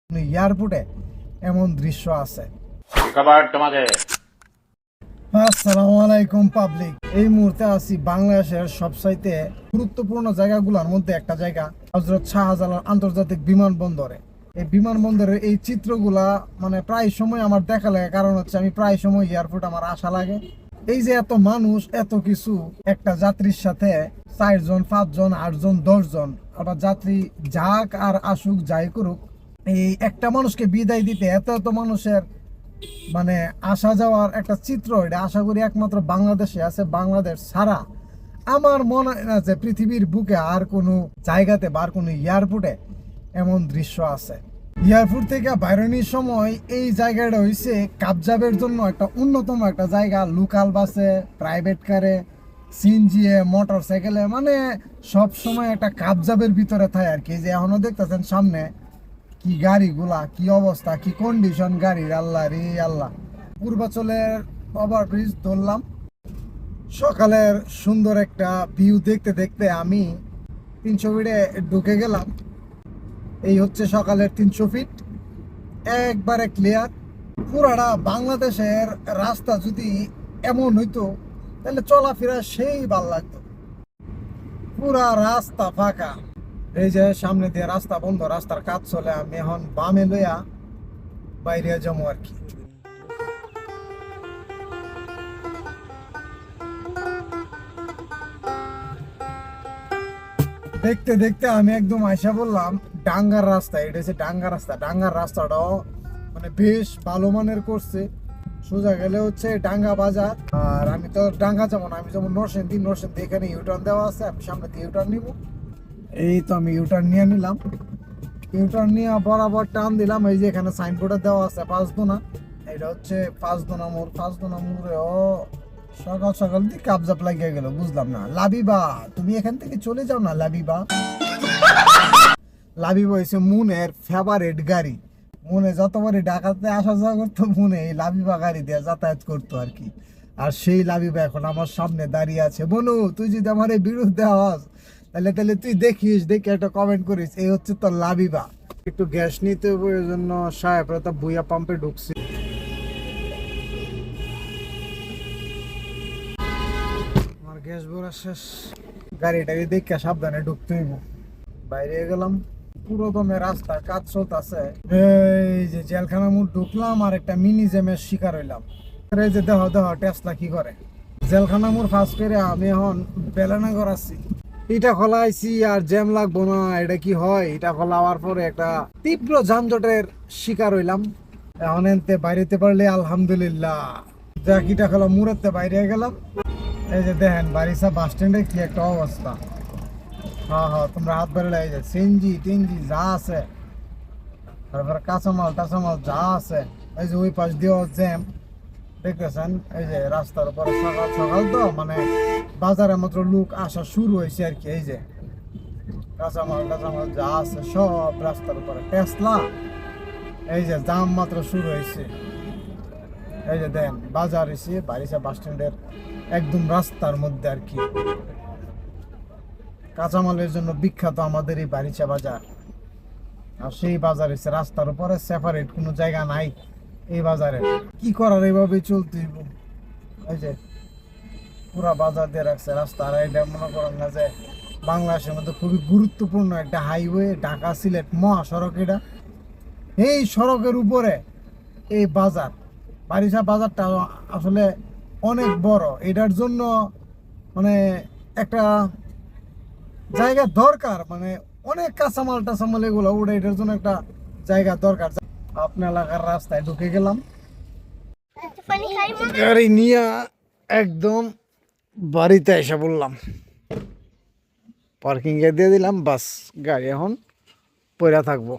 এয়ারপোর্টে এমন দৃশ্য আছে। আসসালামু আলাইকুম পাবলিক। এই মুহূর্তে আছি বাংলাদেশের সবচাইতে গুরুত্বপূর্ণ জায়গাগুলোর মধ্যে একটা জায়গা, হযরত শাহজালাল আন্তর্জাতিক বিমানবন্দরে। এই বিমানবন্দরের এই চিত্রগুলা মানে প্রায় সময় আমার দেখা লাগে, কারণ হচ্ছে আমি প্রায় সময় এয়ারপোর্ট আমার আসা লাগে। এই যে এত মানুষ, এত কিছু, একটা যাত্রীর সাথে 4 জন 5 জন 8 জন 10 জন, আবার যাত্রী যাক আর আসুক যাই করুক, এই একটা মানুষকে বিদায় দিতে এত এত মানুষের মানে আসা যাওয়ার একটা চিত্র, এটা আশা করি একমাত্র বাংলাদেশে আছে। বাংলাদেশ ছাড়া আমার মনে হয় না যে পৃথিবীর বুকে আর কোনো জায়গাতে বা আর কোনো এয়ারপোর্টে এমন দৃশ্য আছে। এয়ারপোর্ট থেকে বাইরনির সময় এই জায়গাটা হয়েছে কাবজাবের জন্য একটা অন্যতম একটা জায়গা। লোকাল বাসে, প্রাইভেট কারে, সিএনজি, মোটর সাইকেলে, মানে সব সময় একটা কাবজাবের ভিতরে থাকে আর কি। যে এখনো দেখতেছেন সামনে কি গাড়িগুলা, কি অবস্থা, কি কন্ডিশন গাড়ির, আল্লাহ রে আল্লাহ। পূর্বাচলের ওভারব্রিজ ধরলাম, সকালের সুন্দর একটা ভিউ দেখতে দেখতে আমি 300 ফিটে ঢুকে গেলাম। এই হচ্ছে সকালের 300 ফিট, একবারে ক্লিয়ার। পুরাটা বাংলাদেশের রাস্তা যদি এমন হইতো তাহলে চলাফেরা সেই ভাল লাগতো। পুরা রাস্তা ফাঁকা। এই যে সামনে দিয়ে রাস্তা বন্ধ, রাস্তার কাজ চলে। আমি এখন বামে লইয়া বাইরে যাবো আর কি। দেখতে দেখতে আমি একদম আইসা বললাম ডাঙ্গার রাস্তা। এটা হচ্ছে ডাঙ্গার রাস্তা। ডাঙ্গার রাস্তাটাও মানে বেশ ভালো মানের করছে। সোজা গেলে হচ্ছে ডাঙ্গা বাজার। আর আমি তো ডাঙ্গা যাবো না, আমি যেমন নরসিংদী এখানে ইউটার্ন দেওয়া আছে, আমি সামনে দিয়ে ইউটার্ন নিব। এই তো আমি ইউটার্ন নিয়ে নিলাম। ইউটার্ন নিয়ে বরাবর টান দিলাম। এই যে এখানে সাইনবোর্ডে দেওয়া আছে 5 দোনা। এটা হচ্ছে 5 দোনা মোড়। 5 দোনা মোড়ে সকাল সকাল দিয়ে কাবজাপ লাগিয়ে গেল, বুঝলাম না। লাবিবা, তুমি এখান থেকে চলে যাও না লাবিবা। লাবিবা হচ্ছে মুনের ফেভারিট গাড়ি। মনে যতবারই ঢাকাতে আসা যাওয়া করতো, মনে এই লাবিবা গাড়ি দিয়ে যাতায়াত করতো আর কি। আর সেই লাবিবা এখন আমার সামনে দাঁড়িয়ে আছে। বনু, তুই যদি আমার এই বিরুদ্ধে হস তাহলে তাহলে তুই দেখিস, দেখে একটা কমেন্ট করিস। এই হচ্ছে তোর লাবিবা। একটু গ্যাস নিতে হবে, ওই জন্য সাহেবরা বুয়া পাম্পে ঢুকছি। আমার গ্যাস ভরা শেষ। গাড়িটাকে দেখে সাবধানে ঢুকতে হইব। বাইরে গেলাম, পুরো দমে রাস্তা কাজ চলতেছে। এই যে জেলখানা মোড় ঢুকলাম আর একটা মিনি জ্যামের শিকার হইলাম। এই যে দেহ দেহ টেসলা কি করে। জেলখানা মোড় ফাঁস করে আমি এখন বেলানগর আছি। এটা খোলা আইছি আর জ্যাম লাগবো না, এটা কি হয়। এটা খোলা হওয়ার পরে একটা তীব্র যানজটের শিকার হইলাম। এখন এনতে বাইরেতে পারলে আলহামদুলিল্লাহ। দেখ ইটা খোলা মুড়েতে বাইরে গেলাম। এই যে দেখেন বারিসা বাস স্ট্যান্ডে কি একটা অবস্থা। হ্যাঁ হ্যাঁ, তোমরা হাত বাড়িলে এই যে সিএনজি টিএনজি যা আছে, তারপরে কাঁচামাল টাচামাল যা আছে। এই যে ওই পাশ দিয়েও জ্যাম দেখতেছেন। এই যে রাস্তার উপরে সকাল সকাল তো মানে বাজারে মাত্র লোক আসা শুরু হয়েছে আর কি। এই যে কাঁচামাল টাচামাল যা আছে সব রাস্তার উপরে টেসলা। এই যে জাম মাত্র শুরু হয়েছে। এই যে দেন বাজার এসে বারিসা বাস স্ট্যান্ডের একদম রাস্তার মধ্যে আর কি। কাঁচামালের জন্য বিখ্যাত আমাদের এই বারিসা বাজার। আর সেই বাজার এসে রাস্তার উপরে সেপারেট কোনো জায়গা নাই এই বাজারে। কি করার, এইভাবে চলতে। এই যে পুরা বাজার দিয়ে রাখছে রাস্তা। আর এটা মনে করেন না যে বাংলাদেশের মধ্যে খুবই গুরুত্বপূর্ণ একটা হাইওয়ে, ঢাকা সিলেট মহাসড়ক। এটা এই সড়কের উপরে এই বাজার, বারিসা বাজারটা আসলে অনেক বড়। এটার জন্য মানে একটা জায়গা দরকার, মানে অনেক কাঁচামাল টাচামাল এগুলো ওটা, এটার জন্য একটা জায়গা দরকার। আপনার এলাকার রাস্তায় ঢুকে গেলাম গাড়ি নিয়ে, একদম বাড়িতে এসে বললাম, পার্কিং এ দিয়ে দিলাম। বাস গাড়ি এখন পড়ে থাকবো।